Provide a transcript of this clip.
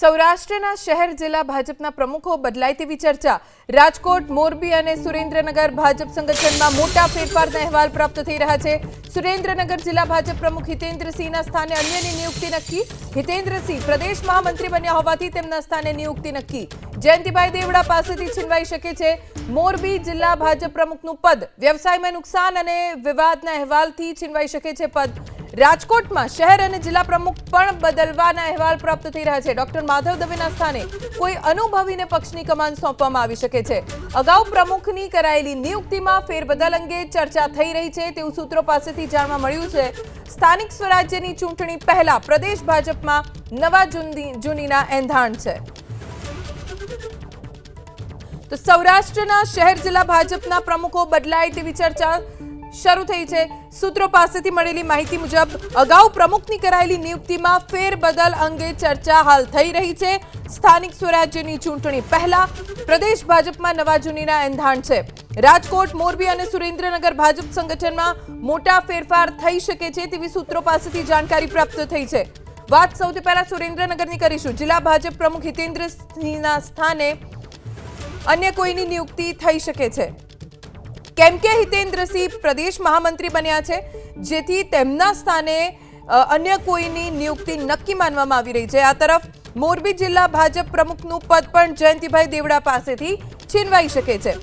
સૌરાષ્ટ્રના શહેર જિલ્લા ભાજપના પ્રમુખો બદલાય તેવી ચર્ચા। રાજકોટ, મોરબી અને સુરેન્દ્રનગર ભાજપ સંગઠનમાં મોટા ફેરફારના અહેવાલ પ્રાપ્ત થઈ રહ્યા છે। સુરેન્દ્રનગર જિલ્લા ભાજપ પ્રમુખ હિતેન્દ્રસિંહના સ્થાને અન્યની નિયુક્તિ નક્કી। હિતેન્દ્રસિંહ પ્રદેશ મહામંત્રી બન્યા હોવાથી તેમના સ્થાને નિયુક્તિ નક્કી। જયંતિભાઈ દેવડા પાસેથી છીનવાઈ શકે છે મોરબી જિલ્લા ભાજપ પ્રમુખનું પદ। વ્યવસાયમાં નુકસાન અને વિવાદના અહેવાલથી છીનવાઈ શકે છે પદ। રાજકોટમાં શહેર અને જિલ્લા પ્રમુખ પણ બદલવાના અહેવાલ પ્રાપ્ત થઈ રહ્યા છે। ડોક્ટર માધવ દવેના સ્થાને કોઈ અનુભવીને પક્ષની કમાન સોંપવામાં આવી શકે છે। અગાઉ પ્રમુખની કરાયેલી નિયુક્તિમાં ફેરબદલ અંગે ચર્ચા થઈ રહી છે તેવું સૂત્રો પાસેથી જાણવા મળ્યું છે। સ્થાનિક સ્વરાજ્યની ચૂંટણી પહેલા પ્રદેશ ભાજપમાં નવા જૂનીના એંધાણ છે। તો સૌરાષ્ટ્રના શહેર જિલ્લા ભાજપના પ્રમુખો બદલાય તેવી ચર્ચા શરૂ થઈ છે। સૂત્રો પાસેથી મળેલી માહિતી મુજબ અગાઉ પ્રમુખની કરાયેલી નિયુક્તિમાં ફેરબદલ અંગે ચર્ચા હાલ થઈ રહી છે। સ્થાનિક સ્વરાજ્યની ચૂંટણી પહેલા પ્રદેશ ભાજપમાં નવા જૂનીના એંધાણ છે। રાજકોટ, મોરબી અને સુરેન્દ્રનગર ભાજપ સંગઠનમાં મોટા ફેરફાર થઈ શકે છે તેવી સૂત્રો પાસેથી જાણકારી પ્રાપ્ત થઈ છે। વાત સૌથી પહેલા સુરેન્દ્રનગરની કરીશું। જિલ્લા ભાજપ પ્રમુખ હિતેન્દ્રસિંહના સ્થાને અન્ય કોઈની નિયુક્તિ થઈ શકે છે, કેમ કે હિતેન્દ્રસિંહ પ્રદેશ મહામંત્રી બન્યા છે, જેથી તેમના સ્થાને અન્ય કોઈની નિયુક્તિ નક્કી માનવામાં આવી રહી છે। આ તરફ મોરબી જિલ્લા ભાજપ પ્રમુખનું પદ પણ જયંતિભાઈ દેવડા પાસેથી છીનવાઈ શકે છે।